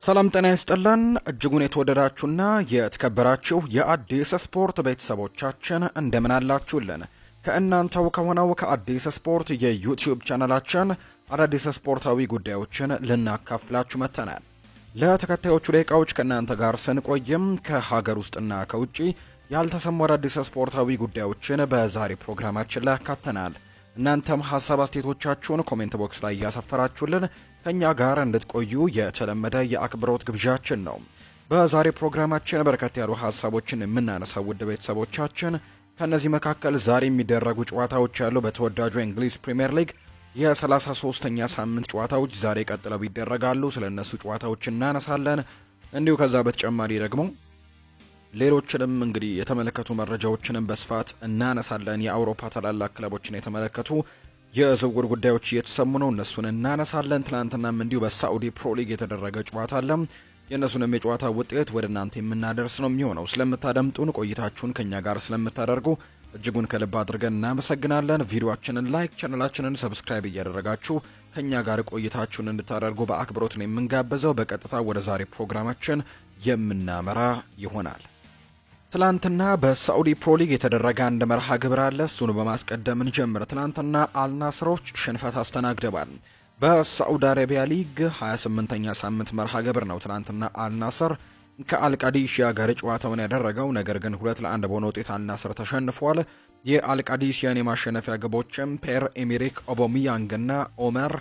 ሰላም ጤና ይስጥልን እጅጉን የተወደዳችሁና የተከበራችሁ የአዲስ ስፖርት ቤተሰቦቻችን እንደምን አላችሁልን? ከእናንተው ከሆነው ከአዲስ ስፖርት የዩቲዩብ ቻናላችን አዳዲስ ስፖርታዊ ጉዳዮችን ልናካፍላችሁ መጥተናል። ለተከታዮቹ ደቂቃዎች ከእናንተ ጋር ስንቆይም ከሀገር ውስጥና ከውጪ ያልተሰሙ አዳዲስ ስፖርታዊ ጉዳዮችን በዛሬ ፕሮግራማችን ላይ አካተናል። እናንተም ሐሳብ አስተያየቶቻችሁን ኮሜንት ቦክስ ላይ ያሰፈራችሁልን ከኛ ጋር እንድትቆዩ የተለመደ የአክብሮት ግብዣችን ነው። በዛሬ ፕሮግራማችን በርከት ያሉ ሐሳቦችን የምናነሳው ውድ ቤተሰቦቻችን ከነዚህ መካከል ዛሬ የሚደረጉ ጨዋታዎች ያሉ በተወዳጁ እንግሊዝ ፕሪሚየር ሊግ የ33ኛ ሳምንት ጨዋታዎች ዛሬ ቀጥለው ይደረጋሉ። ስለነሱ ጨዋታዎች እናነሳለን። እንዲሁ ከዛ በተጨማሪ ደግሞ ሌሎችንም እንግዲህ የተመለከቱ መረጃዎችንም በስፋት እናነሳለን። የአውሮፓ ታላላቅ ክለቦችን የተመለከቱ የዝውውር ጉዳዮች እየተሰሙ ነው፣ እነሱን እናነሳለን። ትናንትናም እንዲሁ በሳዑዲ ፕሮ ሊግ የተደረገ ጨዋታ አለ። የእነሱንም የጨዋታ ውጤት ወደ እናንተ የምናደርስ ነው የሚሆነው። ስለምታደምጡን ቆይታችሁን ከኛ ጋር ስለምታደርጉ እጅጉን ከልብ አድርገን እናመሰግናለን። ቪዲዮአችንን ላይክ፣ ቻናላችንን ሰብስክራይብ እያደረጋችሁ ከኛ ጋር ቆይታችሁን እንድታደርጉ በአክብሮት ነው የምንጋብዘው። በቀጥታ ወደ ዛሬ ፕሮግራማችን የምናመራ ይሆናል። ትላንትና በሳዑዲ ፕሮ ሊግ የተደረገ አንድ መርሃ ግብር አለ። እሱን በማስቀደም እንጀምር። ትላንትና አልናስሮች ሽንፈት አስተናግደዋል። በሳዑዲ አረቢያ ሊግ 28ኛ ሳምንት መርሃ ግብር ነው ትላንትና አልናስር ከአልቃዲሺያ ጋር ጨዋታውን ያደረገው። ነገር ግን 2-1 በሆነ ውጤት አልናስር ተሸንፏል። የአልቃዲሺያን የማሸነፊያ ግቦችም ፔር ኤሚሪክ ኦቦሚያንግና ኦመር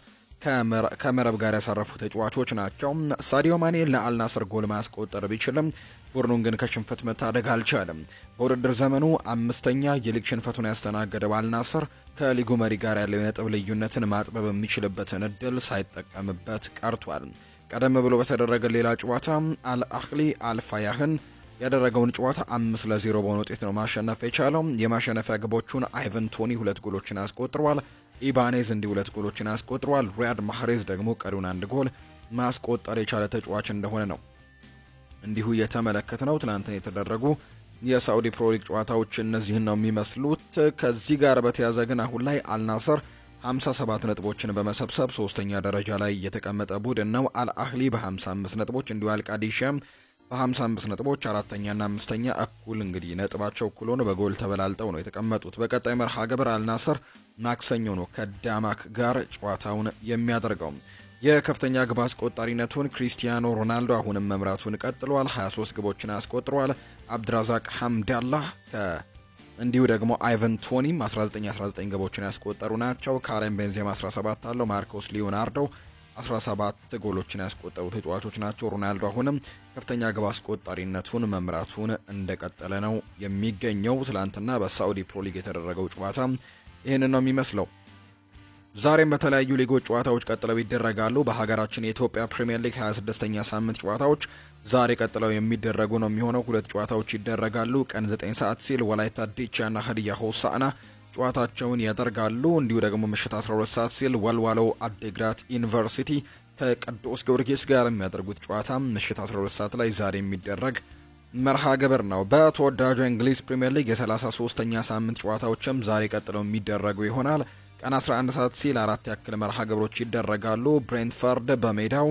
ከመረብ ጋር ያሳረፉ ተጫዋቾች ናቸው። ሳዲዮ ማኔ ለአልናስር ጎል ማስቆጠር ቢችልም ቡድኑን ግን ከሽንፈት መታደግ አልቻለም። በውድድር ዘመኑ 5ኛ የሊግ ሽንፈቱን ያስተናገደው አልናስር ከሊጉ መሪ ጋር ያለው የነጥብ ልዩነትን ማጥበብ የሚችልበትን እድል ሳይጠቀምበት ቀርቷል። ቀደም ብሎ በተደረገ ሌላ ጨዋታ አልአህሊ አልፋያህን ያደረገውን ጨዋታ 5-0 በሆነ ውጤት ነው ማሸነፍ የቻለው። የማሸነፊያ ግቦቹን አይቨን ቶኒ 2 ጎሎችን አስቆጥሯል። ኢባኔዝ እንዲሁ 2 ጎሎችን አስቆጥሯል። ሪያድ ማህሬዝ ደግሞ ቀሪውን 1 ጎል ማስቆጠር የቻለ ተጫዋች እንደሆነ ነው እንዲሁ የተመለከትነው። ትናንት የተደረጉ የሳዑዲ ፕሮ ሊግ ጨዋታዎች እነዚህን ነው የሚመስሉት። ከዚህ ጋር በተያያዘ ግን አሁን ላይ አልናስር 57 ነጥቦችን በመሰብሰብ 3ኛ ደረጃ ላይ የተቀመጠ ቡድን ነው። አልአህሊ በ55 ነጥቦች እንዲሁ አልቃዲሺያም በ55 ነጥቦች 4ኛና 5ኛ እኩል እንግዲህ ነጥባቸው እኩል ሆኖ በጎል ተበላልጠው ነው የተቀመጡት። በቀጣይ መርሃ ግብር አልናስር ማክሰኞ ነው ከዳማክ ጋር ጨዋታውን የሚያደርገው። የከፍተኛ ግብ አስቆጣሪነቱን ክሪስቲያኖ ሮናልዶ አሁንም መምራቱን ቀጥሏል። 23 ግቦችን አስቆጥሯል። አብድራዛቅ ሐምዳላህ እንዲሁ ደግሞ አይቨን ቶኒም 19 ግቦችን ያስቆጠሩ ናቸው። ካሬም ቤንዜማ 17 አለው። ማርኮስ ሊዮናርዶ 17 ጎሎችን ያስቆጠሩ ተጫዋቾች ናቸው። ሮናልዶ አሁንም ከፍተኛ ግብ አስቆጣሪነቱን መምራቱን እንደቀጠለ ነው የሚገኘው። ትላንትና በሳዑዲ ፕሮ ሊግ የተደረገው ጨዋታ ይህንን ነው የሚመስለው። ዛሬም በተለያዩ ሊጎች ጨዋታዎች ቀጥለው ይደረጋሉ። በሀገራችን የኢትዮጵያ ፕሪሚየር ሊግ 26ኛ ሳምንት ጨዋታዎች ዛሬ ቀጥለው የሚደረጉ ነው የሚሆነው። 2 ጨዋታዎች ይደረጋሉ። ቀን 9 ሰዓት ሲል ወላይታ ዲቻና ሀዲያ ሆሳዕና ጨዋታቸውን ያደርጋሉ። እንዲሁ ደግሞ ምሽት 12 ሰዓት ሲል ወልዋሎ አዲግራት ዩኒቨርሲቲ ከቅዱስ ጊዮርጊስ ጋር የሚያደርጉት ጨዋታ ምሽት 12 ሰዓት ላይ ዛሬ የሚደረግ መርሃ ግብር ነው። በተወዳጁ እንግሊዝ ፕሪሚየር ሊግ የ33ኛ ሳምንት ጨዋታዎችም ዛሬ ቀጥለው የሚደረጉ ይሆናል። ቀን 11 ሰዓት ሲል 4 ያክል መርሃ ግብሮች ይደረጋሉ። ብሬንትፈርድ በሜዳው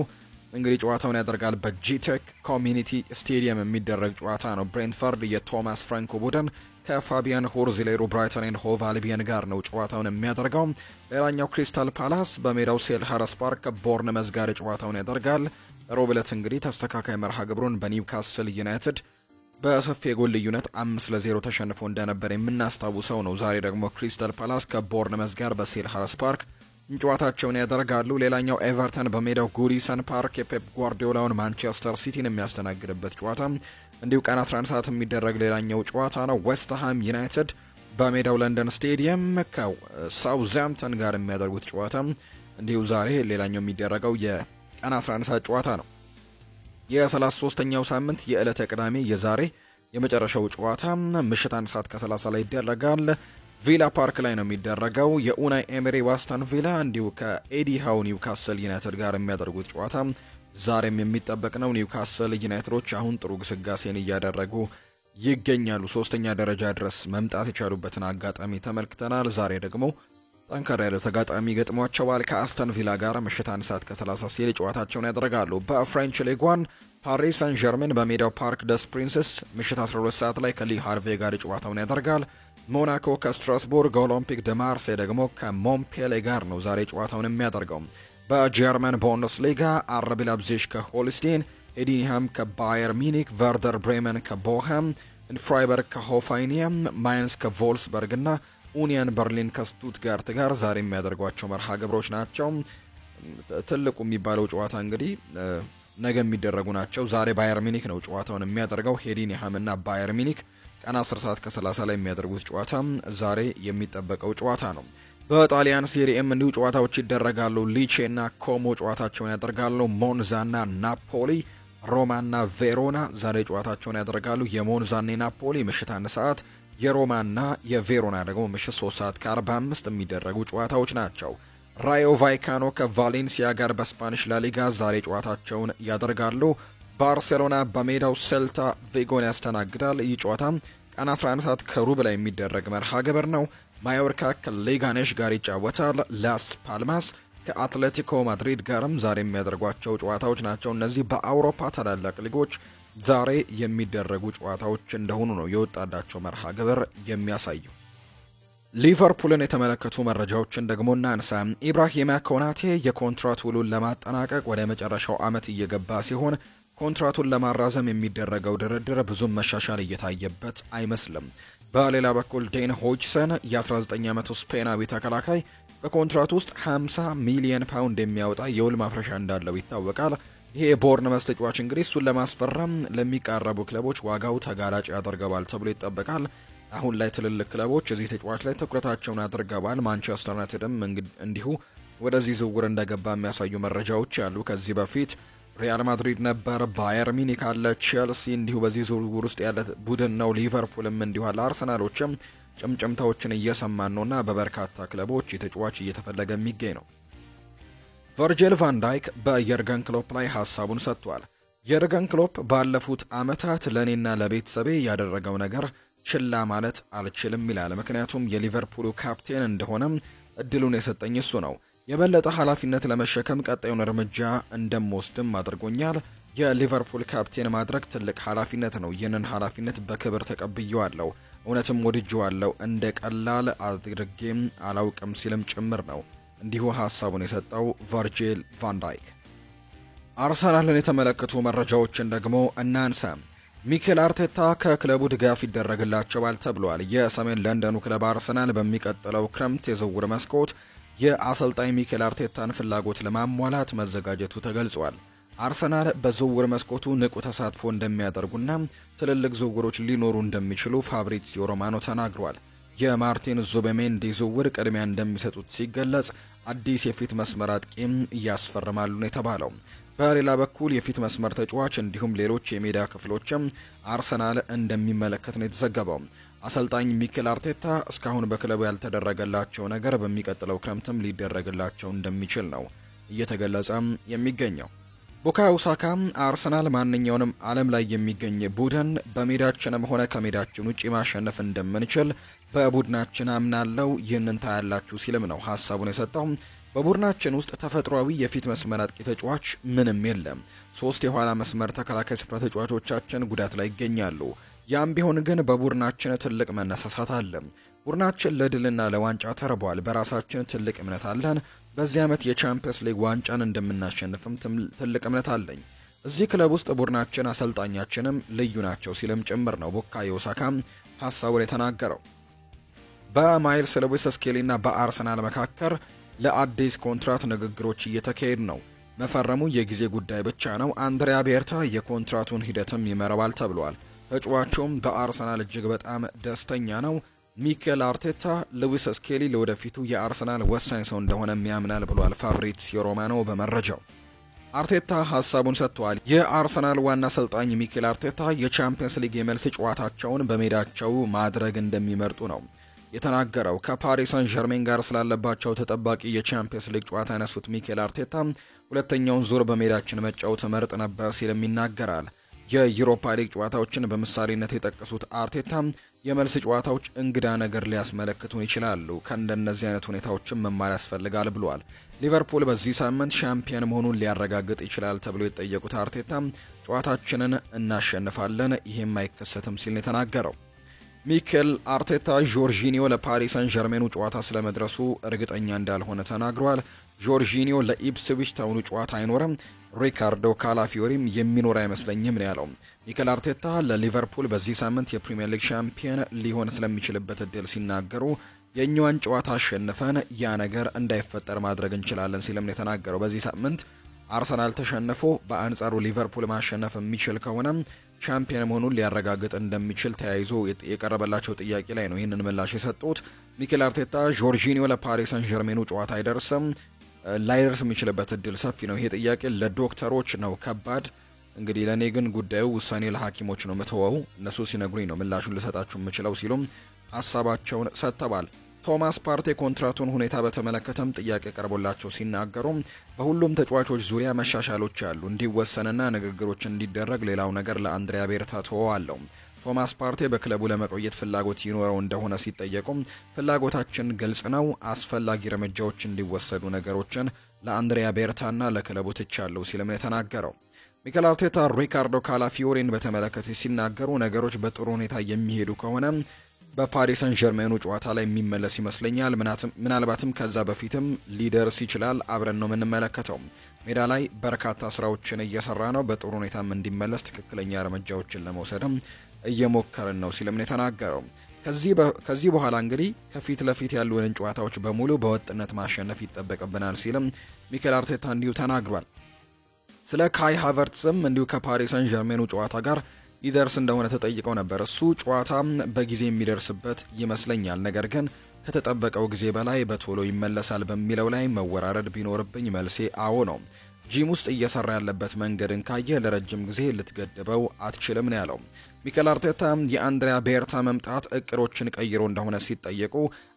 እንግዲህ ጨዋታውን ያደርጋል። በጂቴክ ኮሚኒቲ ስቴዲየም የሚደረግ ጨዋታ ነው። ብሬንትፈርድ የቶማስ ፍራንኮ ቡድን ከፋቢያን ሆርዚሌሩ ብራይተን ኤንድ ሆቭ አልቢየን ጋር ነው ጨዋታውን የሚያደርገው። ሌላኛው ክሪስታል ፓላስ በሜዳው ሴልኸርስት ፓርክ ቦርንመዝ ጋር ጨዋታውን ያደርጋል። ሮብ ዕለት እንግዲህ ተስተካካይ መርሃ ግብሩን በኒውካስል ዩናይትድ በሰፊ የጎል ልዩነት 5-0 ተሸንፎ እንደነበር የምናስታውሰው ነው። ዛሬ ደግሞ ክሪስታል ፓላስ ከቦርንመዝ ጋር በሴልኸርስት ፓርክ ጨዋታቸውን ያደርጋሉ። ሌላኛው ኤቨርተን በሜዳው ጉዲሰን ፓርክ የፔፕ ጓርዲዮላውን ማንቸስተር ሲቲን የሚያስተናግድበት ጨዋታ እንዲሁ ቀን 11 ሰዓት የሚደረግ ሌላኛው ጨዋታ ነው። ዌስትሃም ዩናይትድ በሜዳው ለንደን ስቴዲየም ከሳውዝሃምፕተን ጋር የሚያደርጉት ጨዋታ እንዲሁ ዛሬ ሌላኛው የሚደረገው የቀን 11 ሰዓት ጨዋታ ነው። የ33ኛው ሳምንት የዕለተ ቅዳሜ የዛሬ የመጨረሻው ጨዋታ ምሽት 1 ሰዓት ከ30 ላይ ይደረጋል። ቪላ ፓርክ ላይ ነው የሚደረገው። የኡናይ ኤሜሪ ዋስተን ቪላ እንዲሁ ከኤዲ ሃው ኒውካስል ዩናይትድ ጋር የሚያደርጉት ጨዋታ ዛሬም የሚጠበቅ ነው። ኒውካስል ዩናይትዶች አሁን ጥሩ ግስጋሴን እያደረጉ ይገኛሉ። 3ኛ ደረጃ ድረስ መምጣት የቻሉበትን አጋጣሚ ተመልክተናል። ዛሬ ደግሞ ጠንከር ያለ ተጋጣሚ ገጥሟቸዋል። ከአስተን ቪላ ጋር ምሽት 1 ሰዓት ከ30 ሲል ጨዋታቸውን ያደርጋሉ። በፍሬንች ሊግ 1 ፓሪስ ሳን ዠርሜን በሜዳው ፓርክ ደስ ፕሪንስስ ምሽት 12 ሰዓት ላይ ከሊ ሃርቬ ጋር ጨዋታውን ያደርጋል። ሞናኮ ከስትራስቡርግ፣ ኦሎምፒክ ደ ማርሴይ ደግሞ ከሞምፔሌ ጋር ነው ዛሬ ጨዋታውን የሚያደርገው። በጀርመን ቡንደስሊጋ አርቢ ላይፕዚግ ከሆልስቴን፣ ኤዲንሃም ከባየር ሚኒክ፣ ቨርደር ብሬመን ከቦኸም፣ ፍራይበርግ ከሆፋይኒየም፣ ማይንስ ከቮልስበርግ እና ኡኒየን በርሊን ከስቱትጋርት ጋር ዛሬ የሚያደርጓቸው መርሃ ግብሮች ናቸው። ትልቁ የሚባለው ጨዋታ እንግዲህ ነገ የሚደረጉ ናቸው። ዛሬ ባየር ሚኒክ ነው ጨዋታውን የሚያደርገው። ሄዲንሃም እና ባየር ሚኒክ ቀን 10 ሰዓት ከ30 ላይ የሚያደርጉት ጨዋታ ዛሬ የሚጠበቀው ጨዋታ ነው። በጣሊያን ሴሪኤም እንዲሁ ጨዋታዎች ይደረጋሉ። ሊቼ እና ኮሞ ጨዋታቸውን ያደርጋሉ። ሞንዛና ናፖሊ፣ ሮማና ቬሮና ዛሬ ጨዋታቸውን ያደርጋሉ። የሞንዛና ናፖሊ ምሽት 1 ሰዓት፣ የሮማና የቬሮና ደግሞ ምሽት 3 ሰዓት ከ45 የሚደረጉ ጨዋታዎች ናቸው። ራዮ ቫይካኖ ከቫሌንሲያ ጋር በስፓኒሽ ላሊጋ ዛሬ ጨዋታቸውን ያደርጋሉ። ባርሴሎና በሜዳው ሴልታ ቪጎን ያስተናግዳል። ይህ ጨዋታ ቀን 11 ሰዓት ከሩብ ላይ የሚደረግ መርሃ ግብር ነው። ማዮርካ ከሌጋኔሽ ጋር ይጫወታል። ላስ ፓልማስ ከአትሌቲኮ ማድሪድ ጋርም ዛሬ የሚያደርጓቸው ጨዋታዎች ናቸው። እነዚህ በአውሮፓ ታላላቅ ሊጎች ዛሬ የሚደረጉ ጨዋታዎች እንደሆኑ ነው የወጣላቸው መርሃ ግብር የሚያሳየው። ሊቨርፑልን የተመለከቱ መረጃዎችን ደግሞ እናንሳ። ኢብራሂማ ኮናቴ የኮንትራት ውሉን ለማጠናቀቅ ወደ መጨረሻው ዓመት እየገባ ሲሆን ኮንትራቱን ለማራዘም የሚደረገው ድርድር ብዙም መሻሻል እየታየበት አይመስልም። በሌላ በኩል ዴን ሆጅሰን የ19 ዓመቱ ስፔናዊ ተከላካይ በኮንትራቱ ውስጥ 50 ሚሊዮን ፓውንድ የሚያወጣ የውል ማፍረሻ እንዳለው ይታወቃል። ይሄ የቦርንመስ ተጫዋች እንግዲህ እሱን ለማስፈረም ለሚቃረቡ ክለቦች ዋጋው ተጋላጭ ያደርገዋል ተብሎ ይጠበቃል። አሁን ላይ ትልልቅ ክለቦች እዚህ ተጫዋች ላይ ትኩረታቸውን አድርገዋል። ማንቸስተር ዩናይትድም እንዲሁ ወደዚህ ዝውውር እንደገባ የሚያሳዩ መረጃዎች ያሉ። ከዚህ በፊት ሪያል ማድሪድ ነበር፣ ባየር ሚኒክ አለ፣ ቼልሲ እንዲሁ በዚህ ዝውውር ውስጥ ያለ ቡድን ነው። ሊቨርፑልም እንዲሁ አለ። አርሰናሎችም ጭምጭምታዎችን እየሰማን ነውና በበርካታ ክለቦች የተጫዋች እየተፈለገ የሚገኝ ነው። ቨርጂል ቫን ዳይክ በየርገን ክሎፕ ላይ ሀሳቡን ሰጥቷል። የርገን ክሎፕ ባለፉት ዓመታት ለእኔና ለቤተሰቤ ያደረገው ነገር ችላ ማለት አልችልም ይላል። ምክንያቱም የሊቨርፑሉ ካፕቴን እንደሆነም እድሉን የሰጠኝ እሱ ነው። የበለጠ ኃላፊነት ለመሸከም ቀጣዩን እርምጃ እንደምወስድም አድርጎኛል። የሊቨርፑል ካፕቴን ማድረግ ትልቅ ኃላፊነት ነው። ይህንን ኃላፊነት በክብር ተቀብዬዋለሁ፣ እውነትም ወድጄዋለሁ። እንደ ቀላል አድርጌም አላውቅም ሲልም ጭምር ነው እንዲሁ ሀሳቡን የሰጠው ቨርጂል ቫን ዳይክ። አርሰናልን የተመለከቱ መረጃዎችን ደግሞ እናንሳ። ሚኬል አርቴታ ከክለቡ ድጋፍ ይደረግላቸዋል ተብሏል። የሰሜን ለንደኑ ክለብ አርሰናል በሚቀጥለው ክረምት የዝውውር መስኮት የአሰልጣኝ ሚኬል አርቴታን ፍላጎት ለማሟላት መዘጋጀቱ ተገልጿል። አርሰናል በዝውውር መስኮቱ ንቁ ተሳትፎ እንደሚያደርጉና ትልልቅ ዝውውሮች ሊኖሩ እንደሚችሉ ፋብሪዚዮ ሮማኖ ተናግሯል። የማርቲን ዙቤሜንዲ ዝውውር ቅድሚያ እንደሚሰጡት ሲገለጽ፣ አዲስ የፊት መስመር አጥቂም እያስፈርማሉ ነው የተባለው። በሌላ በኩል የፊት መስመር ተጫዋች እንዲሁም ሌሎች የሜዳ ክፍሎችም አርሰናል እንደሚመለከት ነው የተዘገበው። አሰልጣኝ ሚኬል አርቴታ እስካሁን በክለቡ ያልተደረገላቸው ነገር በሚቀጥለው ክረምትም ሊደረግላቸው እንደሚችል ነው እየተገለጸ የሚገኘው። ቡካዮ ሳካ አርሰናል ማንኛውንም ዓለም ላይ የሚገኝ ቡድን በሜዳችንም ሆነ ከሜዳችን ውጪ ማሸነፍ እንደምንችል በቡድናችን አምናለው፣ ይህንን ታያላችሁ ሲልም ነው ሀሳቡን የሰጠው። በቡድናችን ውስጥ ተፈጥሯዊ የፊት መስመር አጥቂ ተጫዋች ምንም የለም። 3 የኋላ መስመር ተከላካይ ስፍራ ተጫዋቾቻችን ጉዳት ላይ ይገኛሉ። ያም ቢሆን ግን በቡድናችን ትልቅ መነሳሳት አለ። ቡድናችን ለድልና ለዋንጫ ተርቧል። በራሳችን ትልቅ እምነት አለን። በዚህ ዓመት የቻምፒየንስ ሊግ ዋንጫን እንደምናሸንፍም ትልቅ እምነት አለኝ። እዚህ ክለብ ውስጥ ቡድናችን፣ አሰልጣኛችንም ልዩ ናቸው ሲልም ጭምር ነው ቡካዮ ሳካ ሀሳቡን የተናገረው። በማይልስ ሉዊስ ስኬሊና በአርሰናል መካከል ለአዲስ ኮንትራት ንግግሮች እየተካሄዱ ነው። መፈረሙ የጊዜ ጉዳይ ብቻ ነው። አንድሪያ ቤርታ የኮንትራቱን ሂደትም ይመራዋል ተብሏል። ተጫዋቹም በአርሰናል እጅግ በጣም ደስተኛ ነው። ሚኬል አርቴታ ሉዊስ ስኬሊ ለወደፊቱ የአርሰናል ወሳኝ ሰው እንደሆነ ያምናል ብሏል ፋብሪዚዮ ሮማኖ በመረጃው። አርቴታ ሀሳቡን ሰጥቷል። የአርሰናል ዋና አሰልጣኝ ሚኬል አርቴታ የቻምፒየንስ ሊግ የመልስ ጨዋታቸውን በሜዳቸው ማድረግ እንደሚመርጡ ነው የተናገረው። ከፓሪስ ሳን ዠርሜን ጋር ስላለባቸው ተጠባቂ የቻምፒየንስ ሊግ ጨዋታ ያነሱት ሚኬል አርቴታ ሁለተኛውን ዙር በሜዳችን መጫወት መርጥ ነበር ሲልም ይናገራል። የዩሮፓ ሊግ ጨዋታዎችን በምሳሌነት የጠቀሱት አርቴታ የመልስ ጨዋታዎች እንግዳ ነገር ሊያስመለክቱን ይችላሉ። ከእንደነዚህ አይነት ሁኔታዎችም መማር ያስፈልጋል ብሏል። ሊቨርፑል በዚህ ሳምንት ሻምፒየን መሆኑን ሊያረጋግጥ ይችላል ተብሎ የተጠየቁት አርቴታ ጨዋታችንን እናሸንፋለን፣ ይሄም አይከሰትም ሲል ነው የተናገረው። ሚኬል አርቴታ ጆርጂኒዮ ለፓሪስ ሰን ዠርሜኑ ጨዋታ ስለመድረሱ እርግጠኛ እንዳልሆነ ተናግሯል። ጆርጂኒዮ ለኢፕስዊች ታውኑ ጨዋታ አይኖርም፣ ሪካርዶ ካላፊዮሪም የሚኖር አይመስለኝም ነው ያለው። ሚኬል አርቴታ ለሊቨርፑል በዚህ ሳምንት የፕሪሚየር ሊግ ሻምፒየን ሊሆን ስለሚችልበት እድል ሲናገሩ የኛዋን ጨዋታ አሸንፈን ያ ነገር እንዳይፈጠር ማድረግ እንችላለን ሲልም ነው የተናገረው። በዚህ ሳምንት አርሰናል ተሸንፎ በአንጻሩ ሊቨርፑል ማሸነፍ የሚችል ከሆነ ሻምፒየን መሆኑን ሊያረጋግጥ እንደሚችል ተያይዞ የቀረበላቸው ጥያቄ ላይ ነው ይህንን ምላሽ የሰጡት። ሚኬል አርቴታ ጆርጂኒዮ ለፓሪስ ሰን ዠርሜኑ ጨዋታ አይደርስም፣ ላይደርስ የሚችልበት እድል ሰፊ ነው። ይሄ ጥያቄ ለዶክተሮች ነው ከባድ፣ እንግዲህ ለእኔ ግን ጉዳዩ ውሳኔ ለሐኪሞች ነው ምትወው፣ እነሱ ሲነግሩኝ ነው ምላሹን ልሰጣችሁ የምችለው ሲሉም ሀሳባቸውን ሰጥተዋል። ቶማስ ፓርቴ ኮንትራቱን ሁኔታ በተመለከተም ጥያቄ ቀርቦላቸው ሲናገሩ በሁሉም ተጫዋቾች ዙሪያ መሻሻሎች አሉ፣ እንዲወሰንና ንግግሮች እንዲደረግ ሌላው ነገር ለአንድሪያ ቤርታ ተወዋለሁ። ቶማስ ፓርቴ በክለቡ ለመቆየት ፍላጎት ይኖረው እንደሆነ ሲጠየቁ ፍላጎታችን ግልጽ ነው፣ አስፈላጊ እርምጃዎች እንዲወሰዱ ነገሮችን ለአንድሪያ ቤርታና ለክለቡ ትቻለሁ ሲልም ነው የተናገረው። ሚኬል አርቴታ ሪካርዶ ካላፊዮሪን በተመለከተ ሲናገሩ ነገሮች በጥሩ ሁኔታ የሚሄዱ ከሆነ በፓሪስ ሰን ዠርሜኑ ጨዋታ ላይ የሚመለስ ይመስለኛል። ምናልባትም ከዛ በፊትም ሊደርስ ይችላል። አብረን ነው የምንመለከተው። ሜዳ ላይ በርካታ ስራዎችን እየሰራ ነው። በጥሩ ሁኔታም እንዲመለስ ትክክለኛ እርምጃዎችን ለመውሰድም እየሞከርን ነው ሲልም ነው የተናገረው። ከዚህ በኋላ እንግዲህ ከፊት ለፊት ያሉንን ጨዋታዎች በሙሉ በወጥነት ማሸነፍ ይጠበቅብናል ሲልም ሚኬል አርቴታ እንዲሁ ተናግሯል። ስለ ካይ ሃቨርትስም እንዲሁ ከፓሪስ ሰን ዠርሜኑ ጨዋታ ጋር ይደርስ እንደሆነ ተጠይቀው ነበር። እሱ ጨዋታ በጊዜ የሚደርስበት ይመስለኛል፣ ነገር ግን ከተጠበቀው ጊዜ በላይ በቶሎ ይመለሳል በሚለው ላይ መወራረድ ቢኖርብኝ መልሴ አዎ ነው። ጂም ውስጥ እየሰራ ያለበት መንገድን ካየ ለረጅም ጊዜ ልትገድበው አትችልም ነው ያለው። ሚኬል አርቴታ የአንድሪያ ቤርታ መምጣት እቅዶችን ቀይሮ እንደሆነ ሲጠየቁ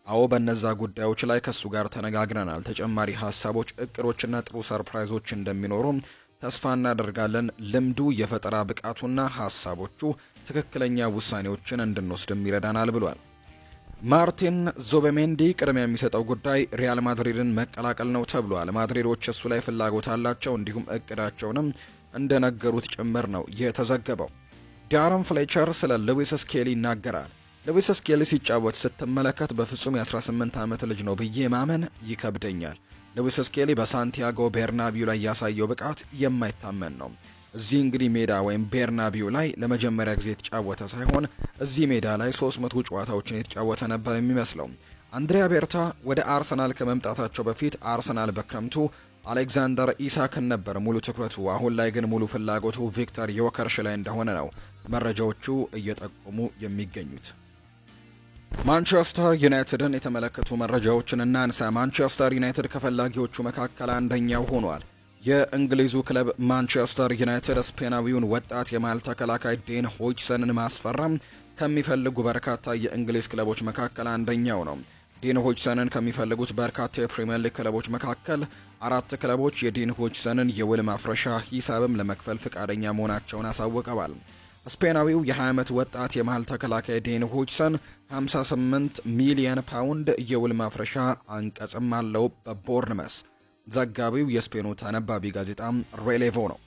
አዎ በነዛ ጉዳዮች ላይ ከሱ ጋር ተነጋግረናል። ተጨማሪ ሀሳቦች፣ እቅዶችና ጥሩ ሰርፕራይዞች እንደሚኖሩ ተስፋ እናደርጋለን። ልምዱ፣ የፈጠራ ብቃቱና ሀሳቦቹ ትክክለኛ ውሳኔዎችን እንድንወስድም ይረዳናል ብሏል። ማርቲን ዙቢሜንዲ ቅድሚያ የሚሰጠው ጉዳይ ሪያል ማድሪድን መቀላቀል ነው ተብሏል። ማድሪዶች እሱ ላይ ፍላጎት አላቸው፣ እንዲሁም እቅዳቸውንም እንደነገሩት ጭምር ነው የተዘገበው። ዳረን ፍሌቸር ስለ ሉዊስ ስኬሊ ይናገራል። ሉዊስ ስኬሊ ሲጫወት ስትመለከት በፍጹም የ18 ዓመት ልጅ ነው ብዬ ማመን ይከብደኛል። ሉዊስ ስኬሊ በሳንቲያጎ ቤርናቢው ላይ ያሳየው ብቃት የማይታመን ነው። እዚህ እንግዲህ ሜዳ ወይም ቤርናቢው ላይ ለመጀመሪያ ጊዜ የተጫወተ ሳይሆን እዚህ ሜዳ ላይ 300 ጨዋታዎችን የተጫወተ ነበር የሚመስለው። አንድሪያ ቤርታ ወደ አርሰናል ከመምጣታቸው በፊት አርሰናል በክረምቱ አሌክዛንደር ኢሳክን ነበር ሙሉ ትኩረቱ። አሁን ላይ ግን ሙሉ ፍላጎቱ ቪክተር ዮከርሽ ላይ እንደሆነ ነው መረጃዎቹ እየጠቆሙ የሚገኙት። ማንቸስተር ዩናይትድን የተመለከቱ መረጃዎችን እናንሳ። ማንቸስተር ዩናይትድ ከፈላጊዎቹ መካከል አንደኛው ሆኗል። የእንግሊዙ ክለብ ማንቸስተር ዩናይትድ ስፔናዊውን ወጣት የመሃል ተከላካይ ዴን ሆይችሰንን ማስፈረም ከሚፈልጉ በርካታ የእንግሊዝ ክለቦች መካከል አንደኛው ነው። ዴን ሆይችሰንን ከሚፈልጉት በርካታ የፕሪሚየር ሊግ ክለቦች መካከል 4 ክለቦች የዴን ሆይችሰንን የውል ማፍረሻ ሂሳብም ለመክፈል ፈቃደኛ መሆናቸውን አሳውቀዋል። ስፔናዊው የ20 ዓመት ወጣት የመሃል ተከላካይ ዴን ሆይችሰን 58 ሚሊዮን ፓውንድ የውል ማፍረሻ አንቀጽም አለው በቦርንመስ። ዘጋቢው የስፔኑ ተነባቢ ጋዜጣ ሬሌቮ ነው።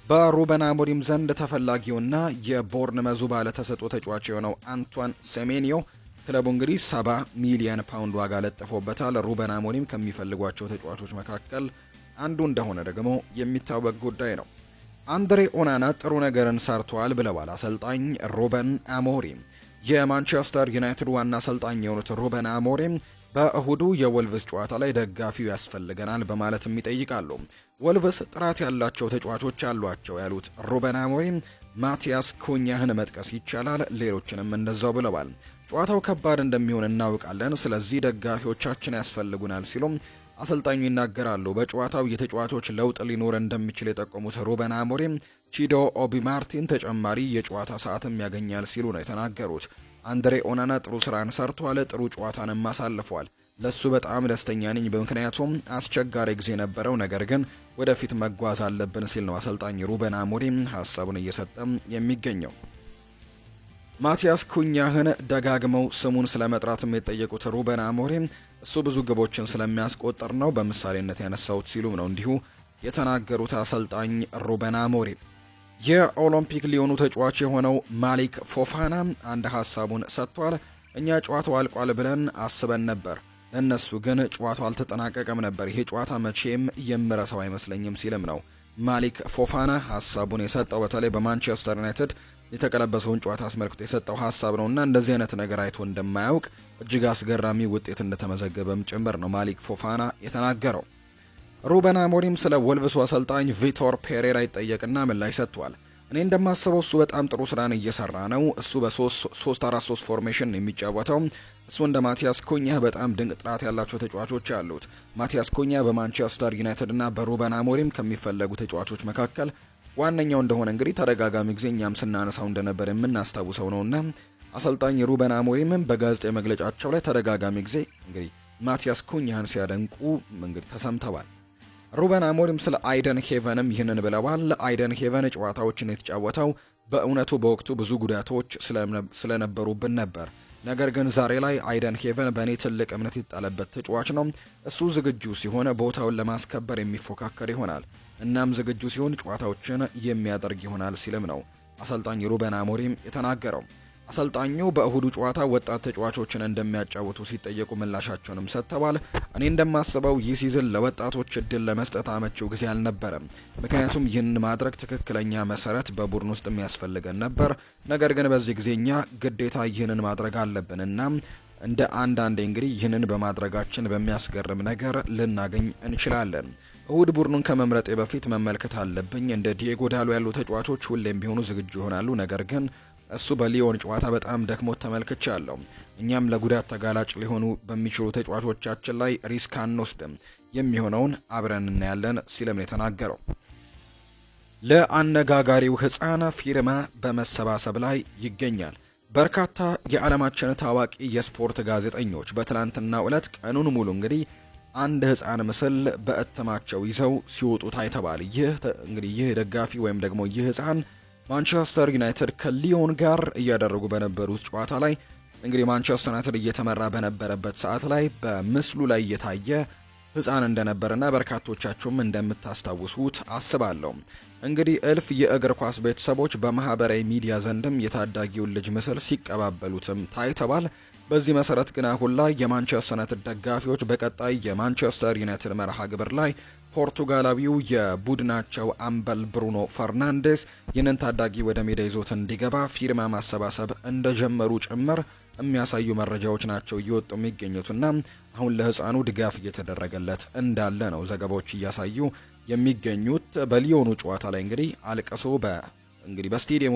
በሩበን አሞሪም ዘንድ ተፈላጊውና የቦርንመዙ ባለተሰጥኦ ተጫዋች የሆነው አንቷን ሴሜኒዮ ክለቡ እንግዲህ 70 ሚሊዮን ፓውንድ ዋጋ ለጥፎበታል። ሩበን አሞሪም ከሚፈልጓቸው ተጫዋቾች መካከል አንዱ እንደሆነ ደግሞ የሚታወቅ ጉዳይ ነው። አንድሬ ኦናና ጥሩ ነገርን ሰርቷል ብለዋል አሰልጣኝ ሩበን አሞሪም። የማንቸስተር ዩናይትድ ዋና አሰልጣኝ የሆኑት ሩበን አሞሪም በእሁዱ የወልቭስ ጨዋታ ላይ ደጋፊው ያስፈልገናል በማለትም ይጠይቃሉ። ወልቭስ ጥራት ያላቸው ተጫዋቾች አሏቸው ያሉት ሩበን አሞሪም ማቲያስ ኩኛህን መጥቀስ ይቻላል፣ ሌሎችንም እንደዛው ብለዋል። ጨዋታው ከባድ እንደሚሆን እናውቃለን፣ ስለዚህ ደጋፊዎቻችን ያስፈልጉናል ሲሉም አሰልጣኙ ይናገራሉ። በጨዋታው የተጫዋቾች ለውጥ ሊኖር እንደሚችል የጠቆሙት ሩበን አሞሪም ቺዶ ኦቢ ማርቲን ተጨማሪ የጨዋታ ሰዓትም ያገኛል ሲሉ ነው የተናገሩት። አንድሬ ኦናና ጥሩ ስራን ሰርቷል፣ ጥሩ ጨዋታንም አሳልፏል። ለሱ በጣም ደስተኛ ነኝ፣ ምክንያቱም አስቸጋሪ ጊዜ ነበረው፣ ነገር ግን ወደፊት መጓዝ አለብን ሲል ነው አሰልጣኝ ሩበን አሞሪም ሀሳቡን እየሰጠም የሚገኘው። ማቲያስ ኩኛህን ደጋግመው ስሙን ስለመጥራትም የጠየቁት ሩበን አሞሪም እሱ ብዙ ግቦችን ስለሚያስቆጥር ነው በምሳሌነት ያነሳውት ሲሉም ነው እንዲሁ የተናገሩት አሰልጣኝ ሩበን አሞሪም። የኦሎምፒክ ሊዮኑ ተጫዋች የሆነው ማሊክ ፎፋና አንድ ሀሳቡን ሰጥቷል። እኛ ጨዋታው አልቋል ብለን አስበን ነበር፣ ለእነሱ ግን ጨዋታው አልተጠናቀቀም ነበር። ይሄ ጨዋታ መቼም የምረሳው አይመስለኝም ሲልም ነው ማሊክ ፎፋና ሀሳቡን የሰጠው። በተለይ በማንቸስተር ዩናይትድ የተቀለበሰውን ጨዋታ አስመልክቶ የሰጠው ሀሳብ ነውና እንደዚህ አይነት ነገር አይቶ እንደማያውቅ እጅግ አስገራሚ ውጤት እንደተመዘገበም ጭምር ነው ማሊክ ፎፋና የተናገረው። ሩበን አሞሪም ስለ ወልቭሱ አሰልጣኝ ቪቶር ፔሬራ ይጠየቅና ምላሽ ሰጥቷል። እኔ እንደማስበው እሱ በጣም ጥሩ ስራን እየሰራ ነው። እሱ በ3-4-3 ፎርሜሽን የሚጫወተው። እሱ እንደ ማቲያስ ኩኛ በጣም ድንቅ ጥራት ያላቸው ተጫዋቾች አሉት። ማቲያስ ኩኛ በማንቸስተር ዩናይትድ እና በሩበን አሞሪም ከሚፈለጉ ተጫዋቾች መካከል ዋነኛው እንደሆነ እንግዲህ ተደጋጋሚ ጊዜ እኛም ስናነሳው እንደነበር የምናስታውሰው ነውና አሰልጣኝ ሩበን አሞሪምም በጋዜጣዊ መግለጫቸው ላይ ተደጋጋሚ ጊዜ እንግዲህ ማቲያስ ኩኛን ሲያደንቁ እንግዲህ ተሰምተዋል። ሩበን አሞሪም ስለ አይደን ሄቨንም ይህንን ብለዋል። አይደን ሄቨን ጨዋታዎችን የተጫወተው በእውነቱ በወቅቱ ብዙ ጉዳቶች ስለነበሩብን ነበር። ነገር ግን ዛሬ ላይ አይደን ሄቨን በእኔ ትልቅ እምነት የተጣለበት ተጫዋች ነው። እሱ ዝግጁ ሲሆን ቦታውን ለማስከበር የሚፎካከር ይሆናል። እናም ዝግጁ ሲሆን ጨዋታዎችን የሚያደርግ ይሆናል ሲልም ነው አሰልጣኝ ሩበን አሞሪም የተናገረው። አሰልጣኙ በእሁዱ ጨዋታ ወጣት ተጫዋቾችን እንደሚያጫውቱ ሲጠየቁ ምላሻቸውንም ሰጥተዋል። እኔ እንደማስበው ይህ ሲዝን ለወጣቶች እድል ለመስጠት አመቺው ጊዜ አልነበረም። ምክንያቱም ይህን ማድረግ ትክክለኛ መሰረት በቡድን ውስጥ የሚያስፈልገን ነበር። ነገር ግን በዚህ ጊዜ እኛ ግዴታ ይህንን ማድረግ አለብን እና እንደ አንዳንዴ እንግዲህ ይህንን በማድረጋችን በሚያስገርም ነገር ልናገኝ እንችላለን። እሁድ ቡድኑን ከመምረጤ በፊት መመልከት አለብኝ። እንደ ዲዬጎ ዳሎ ያሉ ተጫዋቾች ሁሌም ቢሆኑ ዝግጁ ይሆናሉ። ነገር ግን እሱ በሊዮን ጨዋታ በጣም ደክሞት ተመልክቻለሁ። እኛም ለጉዳት ተጋላጭ ሊሆኑ በሚችሉ ተጫዋቾቻችን ላይ ሪስክ አንወስድም። የሚሆነውን አብረን እናያለን ሲልም ነው የተናገረው። ለአነጋጋሪው ሕፃን ፊርማ በመሰባሰብ ላይ ይገኛል። በርካታ የዓለማችን ታዋቂ የስፖርት ጋዜጠኞች በትናንትናው ዕለት ቀኑን ሙሉ እንግዲህ አንድ ሕፃን ምስል በእትማቸው ይዘው ሲወጡ ታይተዋል። ይህ ደጋፊ ወይም ደግሞ ይህ ሕፃን ማንቸስተር ዩናይትድ ከሊዮን ጋር እያደረጉ በነበሩት ጨዋታ ላይ እንግዲህ ማንቸስተር ዩናይትድ እየተመራ በነበረበት ሰዓት ላይ በምስሉ ላይ የታየ ሕፃን እንደነበርና በርካቶቻችሁም እንደምታስታውሱት አስባለሁ። እንግዲህ እልፍ የእግር ኳስ ቤተሰቦች በማህበራዊ ሚዲያ ዘንድም የታዳጊውን ልጅ ምስል ሲቀባበሉትም ታይተዋል። በዚህ መሰረት ግን አሁን ላይ የማንቸስተር ዩናይትድ ደጋፊዎች በቀጣይ የማንቸስተር ዩናይትድ መርሃ ግብር ላይ ፖርቱጋላዊው የቡድናቸው አምበል ብሩኖ ፈርናንዴስ ይህንን ታዳጊ ወደ ሜዳ ይዞት እንዲገባ ፊርማ ማሰባሰብ እንደጀመሩ ጭምር የሚያሳዩ መረጃዎች ናቸው እየወጡ የሚገኙትና አሁን ለህፃኑ ድጋፍ እየተደረገለት እንዳለ ነው ዘገባዎች እያሳዩ የሚገኙት። በሊዮኑ ጨዋታ ላይ እንግዲህ አልቀሶ እንግዲህ በስቴዲየሙ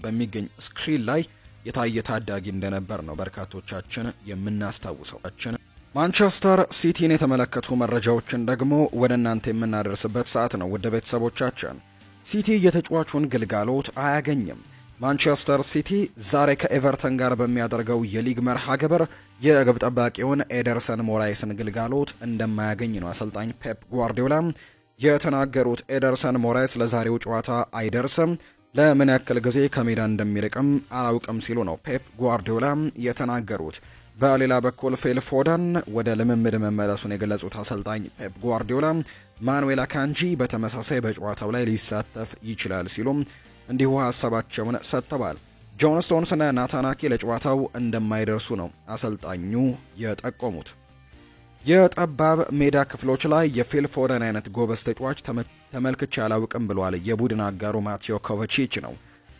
በሚገኝ ስክሪን ላይ የታየ ታዳጊ እንደነበር ነው በርካቶቻችን የምናስታውሰው። ማንቸስተር ሲቲን የተመለከቱ መረጃዎችን ደግሞ ወደ እናንተ የምናደርስበት ሰዓት ነው። ውድ ቤተሰቦቻችን ሲቲ የተጫዋቹን ግልጋሎት አያገኝም። ማንቸስተር ሲቲ ዛሬ ከኤቨርተን ጋር በሚያደርገው የሊግ መርሃ ግብር የግብ ጠባቂውን ኤደርሰን ሞራይስን ግልጋሎት እንደማያገኝ ነው አሰልጣኝ ፔፕ ጓርዲዮላ የተናገሩት። ኤደርሰን ሞራይስ ለዛሬው ጨዋታ አይደርስም፣ ለምን ያክል ጊዜ ከሜዳ እንደሚርቅም አላውቅም ሲሉ ነው ፔፕ ጓርዲዮላ የተናገሩት። በሌላ በኩል ፊል ፎደን ወደ ልምምድ መመለሱን የገለጹት አሰልጣኝ ፔፕ ጓርዲዮላ ማኑኤል አካንጂ በተመሳሳይ በጨዋታው ላይ ሊሳተፍ ይችላል ሲሉም እንዲሁ ሀሳባቸውን ሰጥተዋል። ጆን ስቶንስና ናታናኪ ለጨዋታው እንደማይደርሱ ነው አሰልጣኙ የጠቆሙት። የጠባብ ሜዳ ክፍሎች ላይ የፊል ፎደን አይነት ጎበዝ ተጫዋች ተመልክቼ አላውቅም ብሏል የቡድን አጋሩ ማቴዮ ኮቫቺች ነው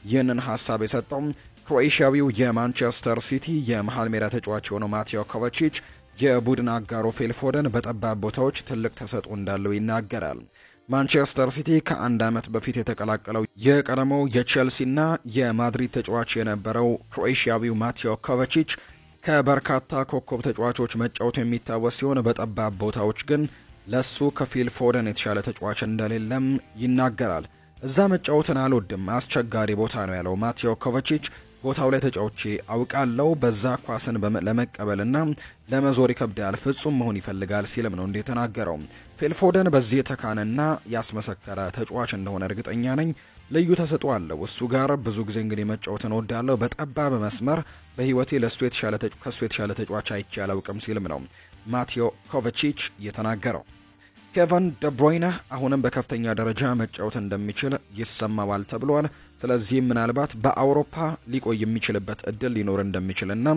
ይህንን ሀሳብ የሰጠው። ክሮኤሽያዊው የማንቸስተር ሲቲ የመሃል ሜዳ ተጫዋች የሆነው ማቴዮ ኮቫቺች የቡድን አጋሩ ፊል ፎደን በጠባብ ቦታዎች ትልቅ ተሰጥኦ እንዳለው ይናገራል። ማንቸስተር ሲቲ ከአንድ ዓመት በፊት የተቀላቀለው የቀደመው የቼልሲና የማድሪድ ተጫዋች የነበረው ክሮኤሽያዊው ማቴዮ ኮቫቺች ከበርካታ ኮከብ ተጫዋቾች መጫወቱ የሚታወስ ሲሆን በጠባብ ቦታዎች ግን ለሱ ከፊል ፎደን የተሻለ ተጫዋች እንደሌለም ይናገራል። እዛ መጫወትን አልወድም፣ አስቸጋሪ ቦታ ነው ያለው ማቴዮ ኮቫቺች ቦታው ላይ ተጫውቼ አውቃለሁ፣ በዛ ኳስን ለመቀበልና ለመዞር ይከብዳል፣ ፍጹም መሆን ይፈልጋል ሲልም ነው እንደተናገረው። ፊል ፎደን በዚህ የተካነና ያስመሰከረ ተጫዋች እንደሆነ እርግጠኛ ነኝ። ልዩ ተሰጥኦ አለው። እሱ ጋር ብዙ ጊዜ እንግዲህ መጫወትን እወዳለሁ። በጠባብ መስመር በህይወቴ ከሱ የተሻለ ተጫዋች አይቼ አላውቅም ሲልም ነው ማቴዮ ኮቫቺች የተናገረው። ኬቨን ደብሮይነ አሁንም በከፍተኛ ደረጃ መጫወት እንደሚችል ይሰማዋል ተብሏል። ስለዚህም ምናልባት በአውሮፓ ሊቆይ የሚችልበት እድል ሊኖር እንደሚችልና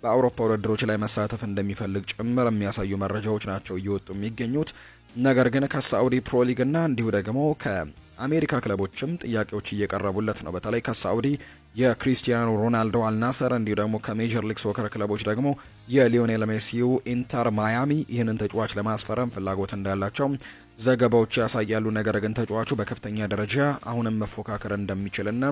በአውሮፓ ውድድሮች ላይ መሳተፍ እንደሚፈልግ ጭምር የሚያሳዩ መረጃዎች ናቸው እየወጡ የሚገኙት። ነገር ግን ከሳዑዲ ፕሮ ሊግ እና እንዲሁ ደግሞ ከአሜሪካ ክለቦችም ጥያቄዎች እየቀረቡለት ነው። በተለይ ከሳዑዲ የክሪስቲያኖ ሮናልዶ አልናሰር እንዲሁ ደግሞ ከሜጀር ሊግ ሶከር ክለቦች ደግሞ የሊዮኔል ሜሲው ኢንተር ማያሚ ይህንን ተጫዋች ለማስፈረም ፍላጎት እንዳላቸው ዘገባዎች ያሳያሉ። ነገር ግን ተጫዋቹ በከፍተኛ ደረጃ አሁንም መፎካከር እንደሚችልና